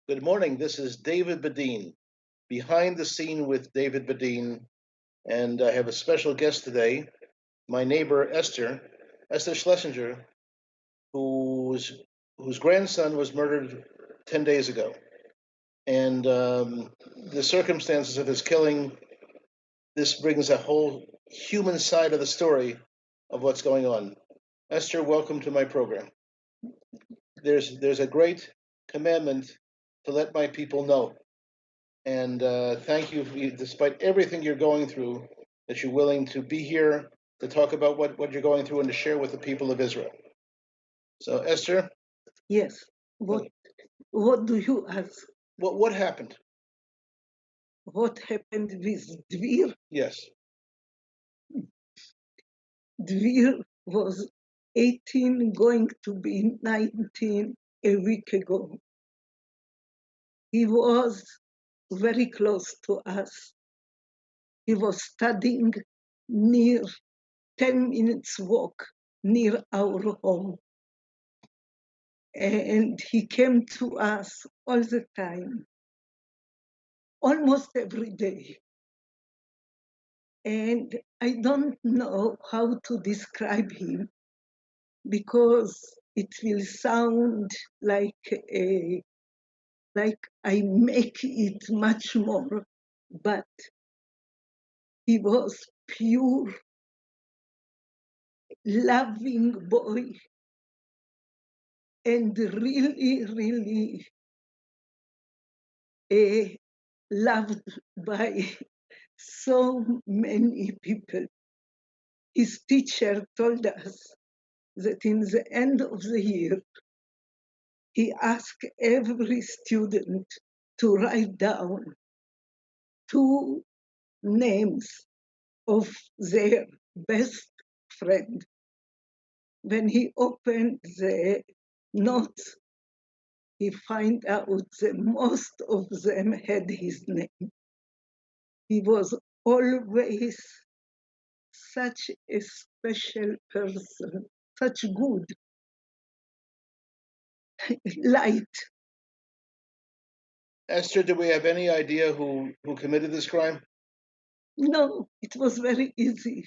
Good morning. This is David Badin, behind the scene with David Badin, and I have a special guest today, my neighbor Esther Schlesinger, whose whose grandson was murdered 10 days ago, and the circumstances of his killing. This brings a whole human side of the story of what's going on. Esther, welcome to my program. There's a great commandment to let my people know. And thank you, despite everything you're going through, that you're willing to be here to talk about what you're going through and to share with the people of Israel. So, Esther, Yes. What do you ask? what happened? What happened with Dvir? Yes. Dvir was 18, going to be 19 a week ago. He was very close to us. He was studying near 10 minutes walk near our home. And he came to us all the time, almost every day. And I don't know how to describe him because it will sound like I make it much more, but he was pure, loving boy, and really loved by so many people. His teacher told us that in the end of the year, he asked every student to write down 2 names of their best friend. When he opened the notes, he found out that most of them had his name. He was always such a special person, such good light. Esther, do we have any idea who committed this crime? No, it was very easy.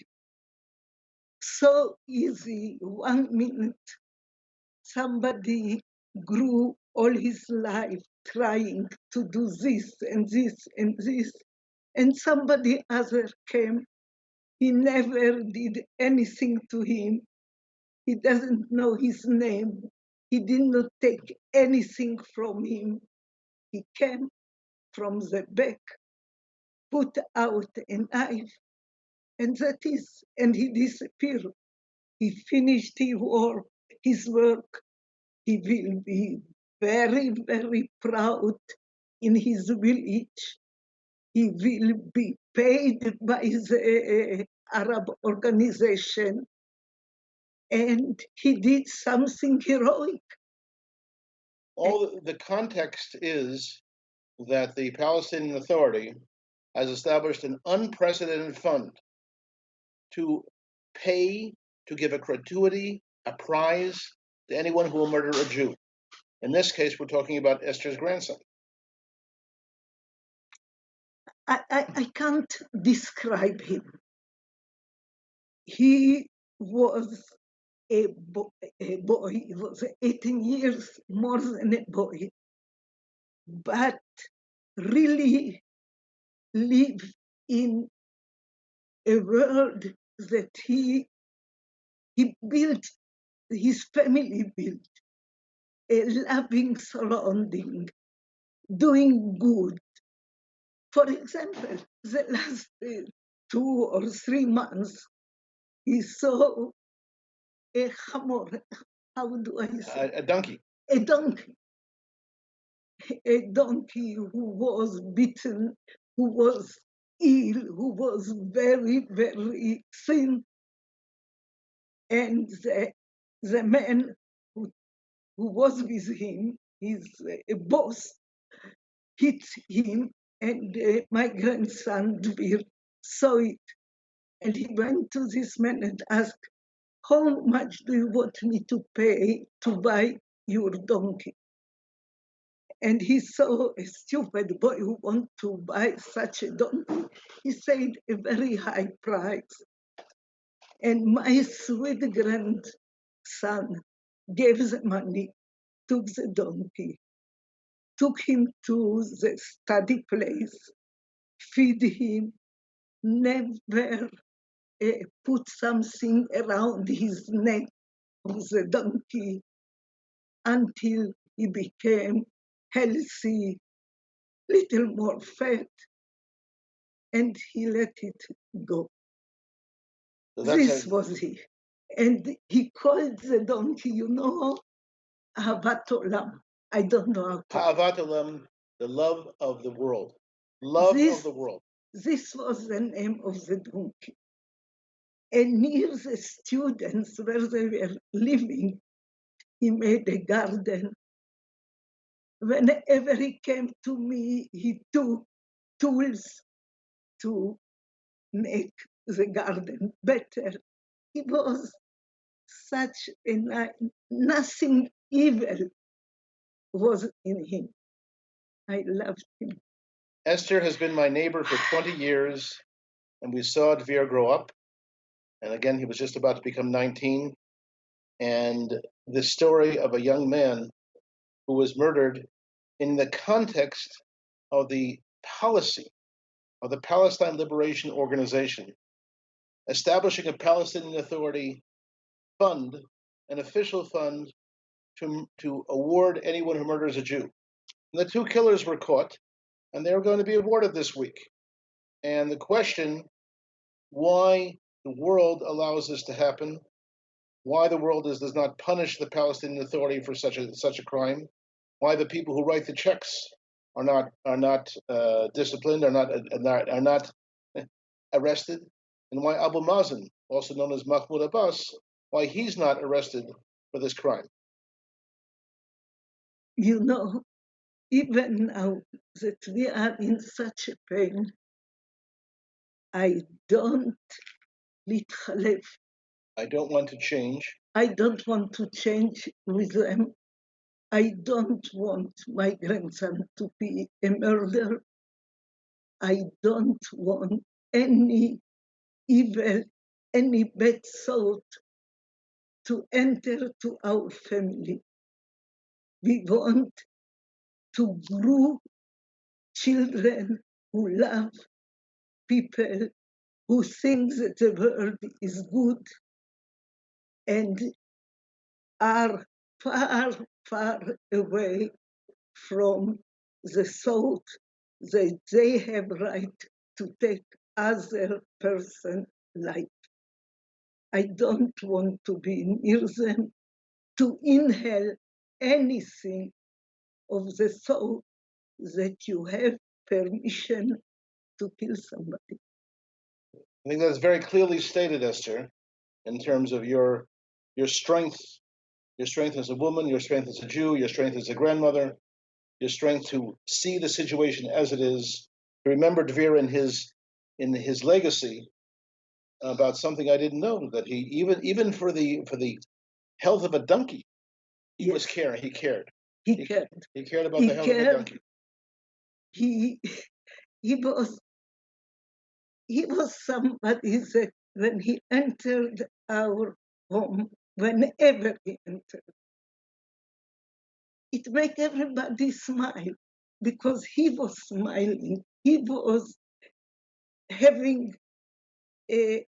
So easy. 1 minute, somebody grew all his life trying to do this and this and this, and somebody other came. He never did anything to him. He doesn't know his name. He did not take anything from him. He came from the back, put out a knife, and that is, and he disappeared. He finished his work. He will be very, very proud in his village. He will be paid by the Arab organization. And he did something heroic. All the context is that the Palestinian Authority has established an unprecedented fund to pay, to give a gratuity, a prize to anyone who will murder a Jew. In this case, we're talking about Esther's grandson. I can't describe him. He was a boy. He was 18 years more than a boy, but really lived in a world that he built, his family built, a loving surrounding, doing good. For example, the last 2 or 3 months, he saw a hamor, how do I say? A donkey. A donkey who was beaten, who was ill, who was very, very thin. And the man who was with him, his boss, hit him, and my grandson saw it. And he went to this man and asked, "How much do you want me to pay to buy your donkey?" and he saw a stupid boy who wanted to buy such a donkey. He said a very high price. And my sweet grandson gave the money, took the donkey, took him to the study place, feed him, never put something around his neck of the donkey until he became healthy, little more fat, and he let it go. So This was he. And he called the donkey, Ahavat Olam. I don't know how to. Ha'avat Olam, the love of the world. Love of the world. This was the name of the donkey. And near the students where they were living, he made a garden. Whenever he came to me, he took tools to make the garden better. He was such nothing evil was in him. I loved him. Esther has been my neighbor for 20 years, and we saw Dvir grow up. And again, he was just about to become 19. And the story of a young man who was murdered in the context of the policy of the Palestine Liberation Organization, establishing a Palestinian Authority fund, an official fund to award anyone who murders a Jew. And the two killers were caught, and they're going to be awarded this week. And the question, why the world allows this to happen, why the world does not punish the Palestinian Authority for such a crime, why the people who write the checks are not disciplined, are not arrested, and why Abu Mazen, also known as Mahmoud Abbas, why he's not arrested for this crime. Even now that we are in such a pain, I don't להתחלף. I don't want to change. I don't want to change with them. I don't want my grandson to be a murderer. I don't want any evil, any bad thought to enter to our family. We want to grow children who love people, who think that the world is good and are far, far away from the thought that they have right to take other person's life. I don't want to be near them, to inhale anything of the thought that you have permission to kill somebody. I think that's very clearly stated, Esther, in terms of your strength as a woman, your strength as a Jew, your strength as a grandmother, your strength to see the situation as it is, to remember Dvir in his legacy about something I didn't know, that he even for the health of a donkey, he was caring. He cared. He cared. He cared about the health of a donkey. He was somebody that when he entered our home, whenever he entered, it made everybody smile because he was smiling. He was having a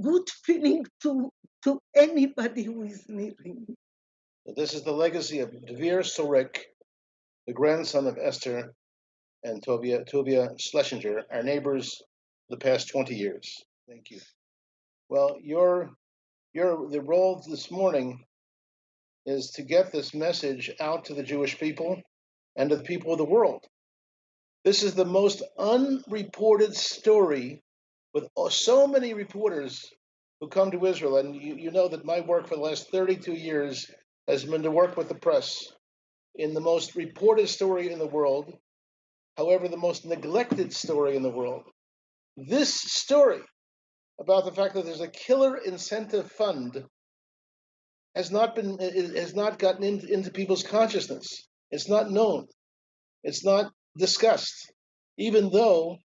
good feeling to anybody who is near him. This is the legacy of Dvir Sorek, the grandson of Esther and Tovia Schlesinger, our neighbors the past 20 years. Thank you. Well, the role this morning is to get this message out to the Jewish people and to the people of the world. This is the most unreported story, with so many reporters who come to Israel. And you know that my work for the last 32 years has been to work with the press in the most reported story in the world, however, the most neglected story in the world. This story about the fact that there's a killer incentive fund has not gotten into people's consciousness. It's not known. It's not discussed. Even though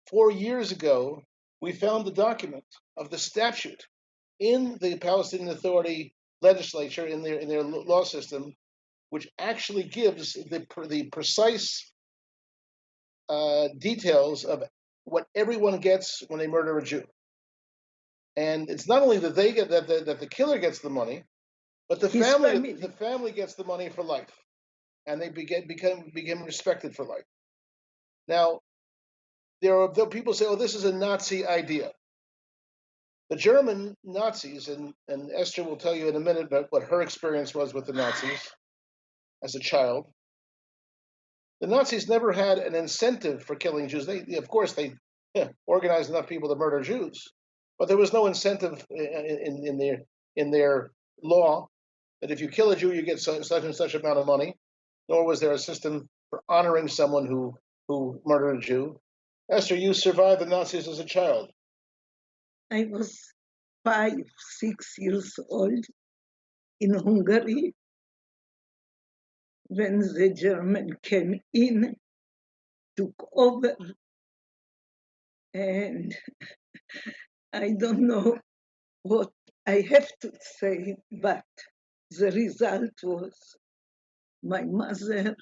4 years ago we found the document of the statute in the Palestinian Authority legislature in their law system, which actually gives the precise details of what everyone gets when they murder a Jew. And it's not only that they get that the killer gets the money, but the family gets the money for life, and they become respected for life. Now, there are people say, "Oh, this is a Nazi idea." The German Nazis, and Esther will tell you in a minute about what her experience was with the Nazis as a child. The Nazis never had an incentive for killing Jews. Of course, they organized enough people to murder Jews, but there was no incentive in their law that if you kill a Jew, you get such and such amount of money. Nor was there a system for honoring someone who murdered a Jew. Esther, you survived the Nazis as a child. I was 5, 6 years old in Hungary when the German came in, took over, and I don't know what I have to say, but the result was my mother,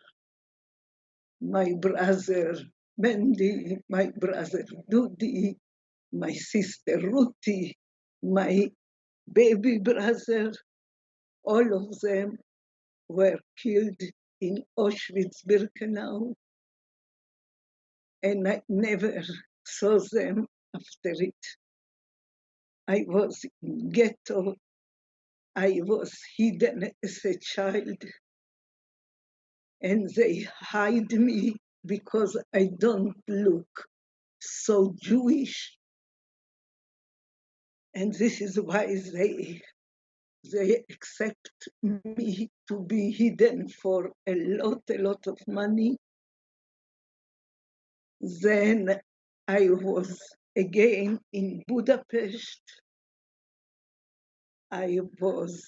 my brother Mandy, my brother Dudi, my sister Ruthie, my baby brother, all of them were killed in Auschwitz-Birkenau, and I never saw them after it. I was in ghetto. I was hidden as a child, and they hide me because I don't look so Jewish. And this is why they accept me to be hidden for a lot of money. Then I was again in Budapest. I was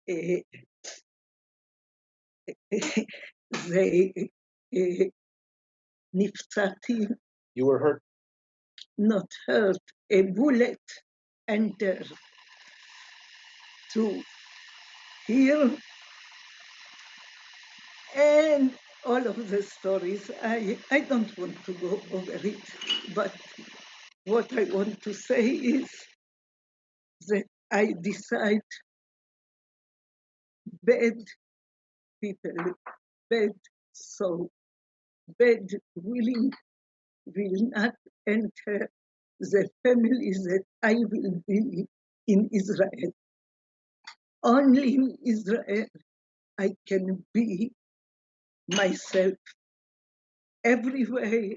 they נפצעתי. You were hurt. Not hurt. A bullet entered to here, and all of the stories. I don't want to go over it, but what I want to say is that I decide bad people, bad soul, bad will not enter the families that I will be in Israel. Only in Israel I can be myself. Everywhere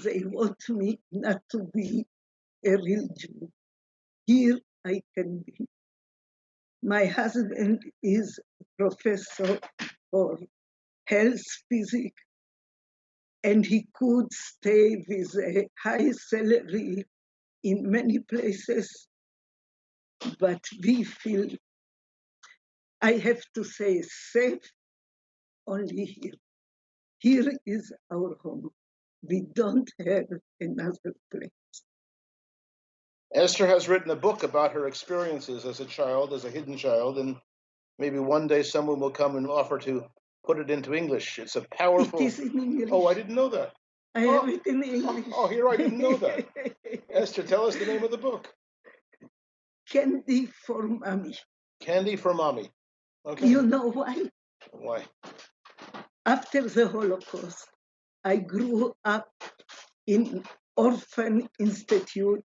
they want me not to be a real Jew. Here I can be. My husband is professor for health physics, and he could stay with a high salary in many places, but we feel, I have to say, safe only here. Here is our home. We don't have another place. Esther has written a book about her experiences as a child, as a hidden child, and maybe one day someone will come and offer to put it into English. It's a powerful. It is in English. Oh, I didn't know that. I have it in English. Oh, here, I didn't know that. Esther, tell us the name of the book. Candy for Mommy. Candy for Mommy. Okay. You know why? Why? After the Holocaust, I grew up in orphan institute,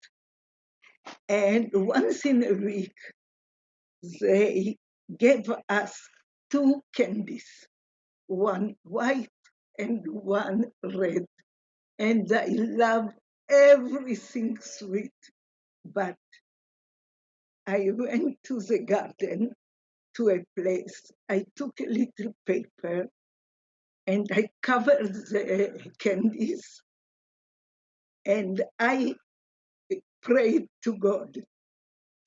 and once in a week, they gave us 2 candies, one white and one red. And I love everything sweet, but I went to the garden, to a place. I took a little paper and I covered the candies, and I prayed to God,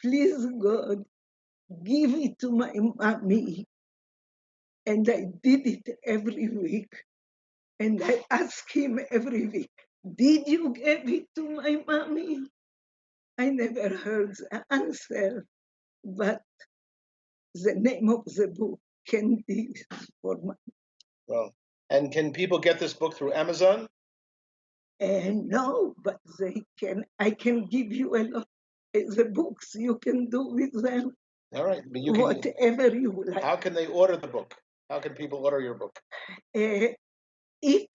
please God, give it to my mommy. And I did it every week. And I ask him every week, did you give it to my mommy? I never heard the answer, but the name of the book, Candy for my. Well, and can people get this book through Amazon? No, but I can give you a lot of the books. You can do with them All right, but whatever you like. How can they order the book? How can people order your book? If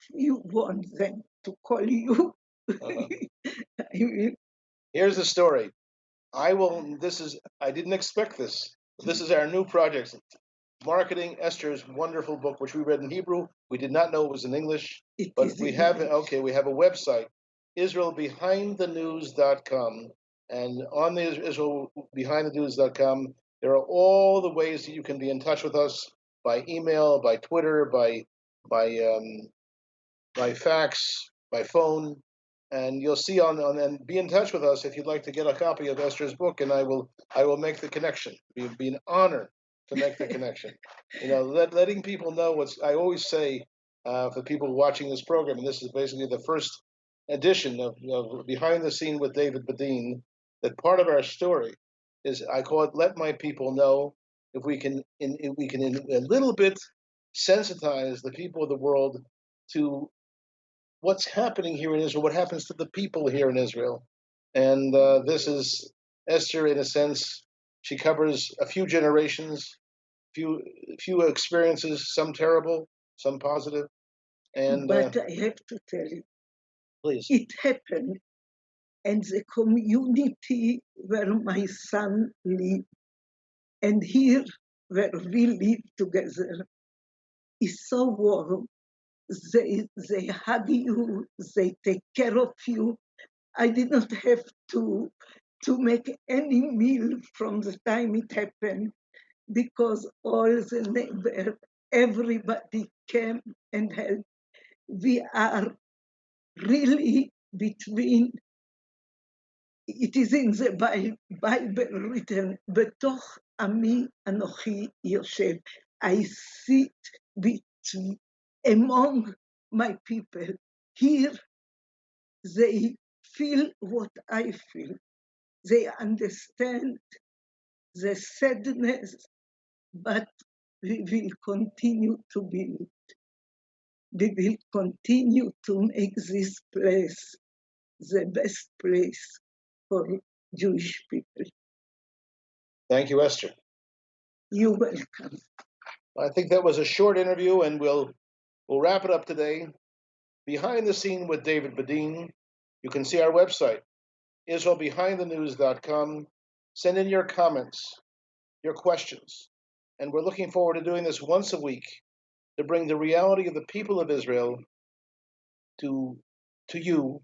you want them to call you, Uh-huh. I will. Here's the story. I didn't expect this. This is our new project, marketing Esther's wonderful book, which we read in Hebrew. We did not know it was in English, but we have a website, IsraelBehindTheNews.com, and on the IsraelBehindTheNews.com, there are all the ways that you can be in touch with us by email, by Twitter, by by fax, by phone, and you'll see and be in touch with us if you'd like to get a copy of Esther's book, and I will make the connection. It'd be an honor to make the connection. Letting people know what's I always say for people watching this program, and this is basically the first edition of Behind the Scene with David Badin. That part of our story is I call it "Let My People Know." If we can, if we can, in a little bit sensitize the people of the world to what's happening here in Israel, what happens to the people here in Israel. And this is Esther, in a sense. She covers a few generations, few experiences, some terrible, some positive. And But I have to tell you, please, it happened, and the community where my son lived, and here where we live together, is so warm. They hug you, they take care of you. I did not have to make any meal from the time it happened because all the neighbors, everybody came and helped. We are really between, it is in the Bible written, בתוך עמי אנוכי יושב. I sit among my people. Here they feel what I feel. They understand the sadness, but we will continue to build. We will continue to make this place the best place for Jewish people. thank you, Esther. You're welcome. I think that was a short interview, and we'll wrap it up today. Behind the Scene with David Badin. You can see our website, IsraelBehindTheNews.com. Send in your comments, your questions, and we're looking forward to doing this once a week to bring the reality of the people of Israel to you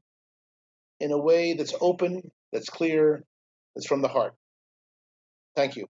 in a way that's open, that's clear, that's from the heart. Thank you.